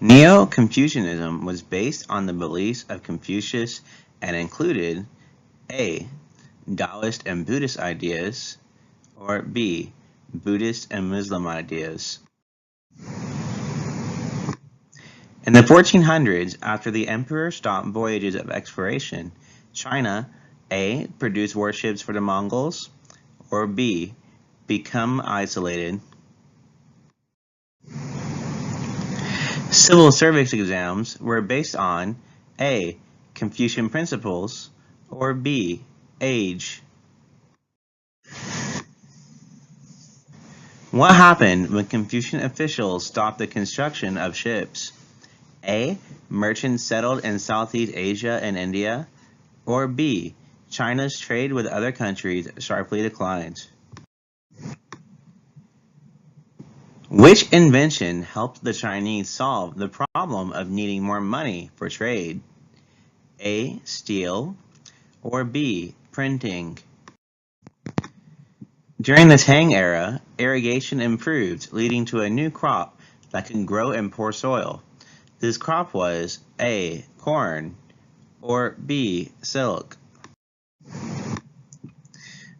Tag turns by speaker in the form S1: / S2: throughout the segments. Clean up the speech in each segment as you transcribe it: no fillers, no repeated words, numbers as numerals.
S1: Neo-Confucianism was based on the beliefs of Confucius and included A. Taoist and Buddhist ideas, or B. Buddhist and Muslim ideas. In the 1400s, after the emperor stopped voyages of exploration, China A. produced warships for the Mongols, or B. become isolated. Civil service exams were based on A. Confucian principles, or B. age. What happened when Confucian officials stopped the construction of ships? A. Merchants settled in Southeast Asia and India, or B. China's trade with other countries sharply declined. Which invention helped the Chinese solve the problem of needing more money for trade? A. Steel, or B. Printing. During the Tang era, irrigation improved, leading to a new crop that could grow in poor soil. This crop was A. Corn, or B. Silk.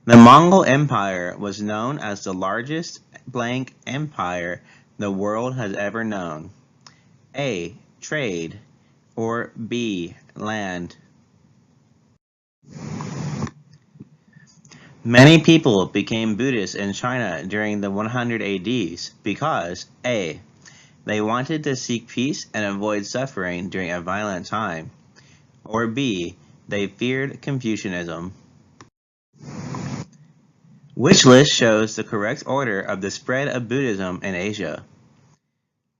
S1: The Mongol Empire was known as the largest blank empire the world has ever known. A. Trade, or B. Land. Many people became Buddhists in China during the 100 ADs because A. They wanted to seek peace and avoid suffering during a violent time, or B. They feared Confucianism. Which list shows the correct order of the spread of Buddhism in Asia?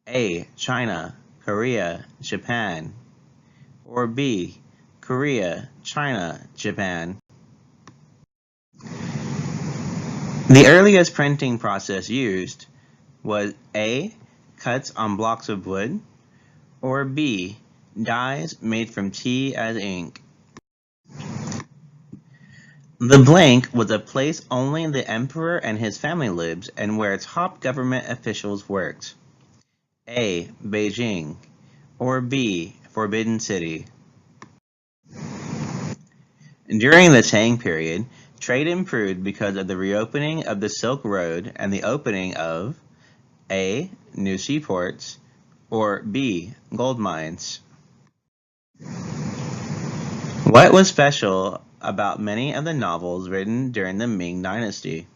S1: A. China, Korea, Japan, or B. Korea, China, Japan. The earliest printing process used was A. Cuts on blocks of wood, or B. Dyes made from tea as ink. The blank was a place only the emperor and his family lived and where top government officials worked. A. Beijing, or B. Forbidden City. During the Tang period, trade improved because of the reopening of the Silk Road and the opening of A. New seaports, or B. Gold mines. What was special about many of the novels written during the Ming Dynasty?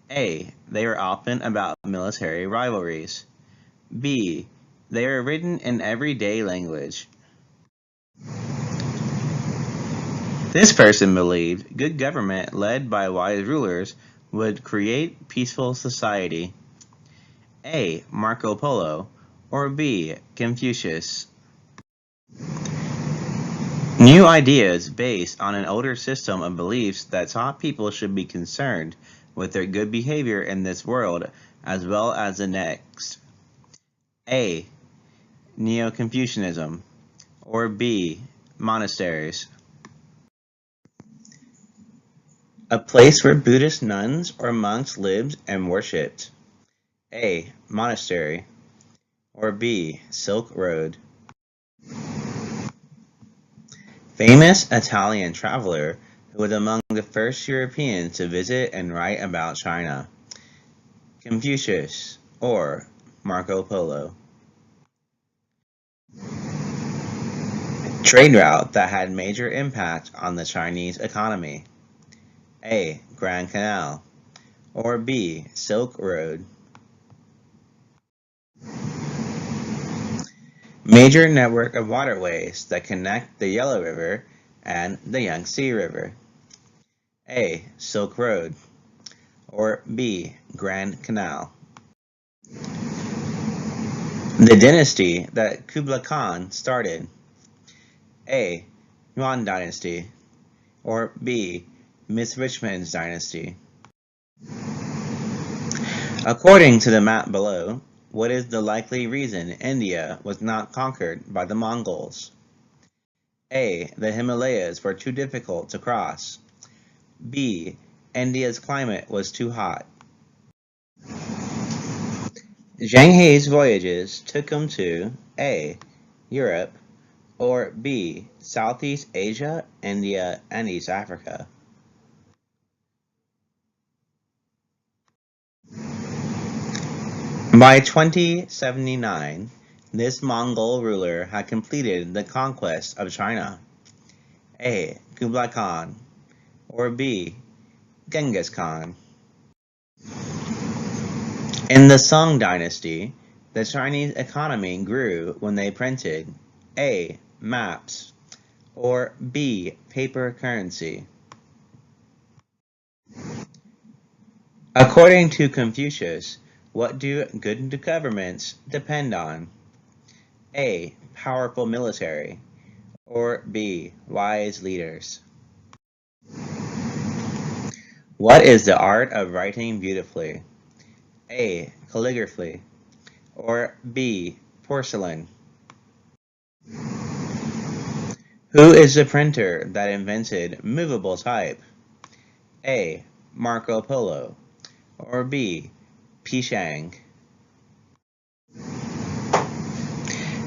S1: A. They were often about military rivalries. B. They were written in everyday language. This person believed good government led by wise rulers would create peaceful society. A. Marco Polo, or B. Confucius. New ideas based on an older system of beliefs that taught people should be concerned with their good behavior in this world as well as the next. A. Neo-Confucianism, or B. Monasteries. A place where Buddhist nuns or monks lived and worshipped. A. Monastery, or B. Silk Road. Famous Italian traveler who was among the first Europeans to visit and write about China. Confucius, or Marco Polo. Trade route that had major impact on the Chinese economy. A. Grand Canal, or B. Silk Road. Major network of waterways that connect the Yellow River and the Yangtze River. A. Silk Road, or B. Grand Canal. The dynasty that Kublai Khan started. A. Yuan Dynasty, or B. Miss Richmond's Dynasty. According to the map below, what is the likely reason India was not conquered by the Mongols? A. The Himalayas were too difficult to cross. B. India's climate was too hot. Zheng He's voyages took him to A. Europe, or B. Southeast Asia, India, and East Africa? By 2079, this Mongol ruler had completed the conquest of China. A. Kublai Khan, or B. Genghis Khan. In the Song dynasty, the Chinese economy grew when they printed A. Maps, or B. Paper currency. According to Confucius, what do good governments depend on? A. Powerful military, or B. Wise leaders. What is the art of writing beautifully? A. Calligraphy, or B. Porcelain. Who is the printer that invented movable type? A. Marco Polo, or B. Pishang.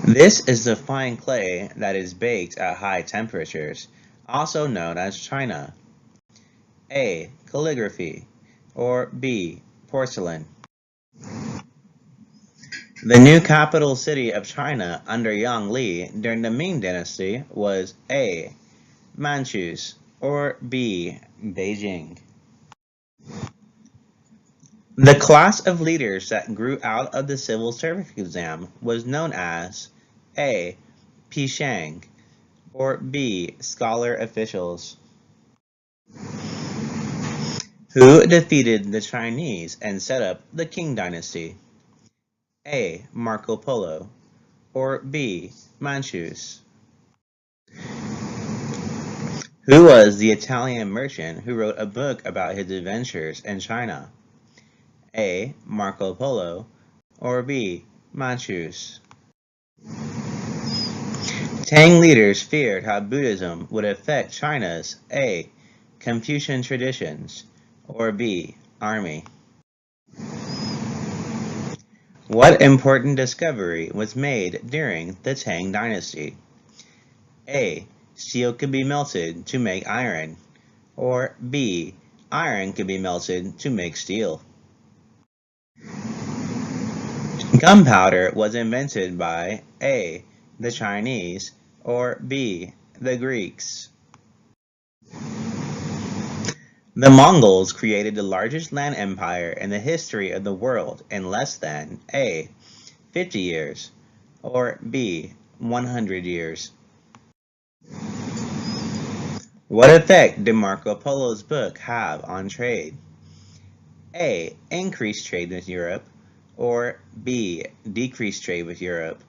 S1: This is the fine clay that is baked at high temperatures, also known as china. A. Calligraphy, or B. Porcelain. The new capital city of China under Yang Li during the Ming Dynasty was A. Manchus, or B. Beijing. The class of leaders that grew out of the civil service exam was known as A. Pishang, or B. Scholar officials. Who defeated the Chinese and set up the Qing dynasty? A. Marco Polo, or B. Manchus. Who was the Italian merchant who wrote a book about his adventures in China? A. Marco Polo, or B. Manchus. Tang leaders feared how Buddhism would affect China's A. Confucian traditions, or B. Army. What important discovery was made during the Tang dynasty? A. Steel could be melted to make iron, or B. Iron could be melted to make steel. Gunpowder was invented by A. the Chinese, or B. the Greeks. The Mongols created the largest land empire in the history of the world in less than A. 50 years, or B. 100 years. What effect did Marco Polo's book have on trade? A. Increased trade with Europe, or B. Decreased trade with Europe.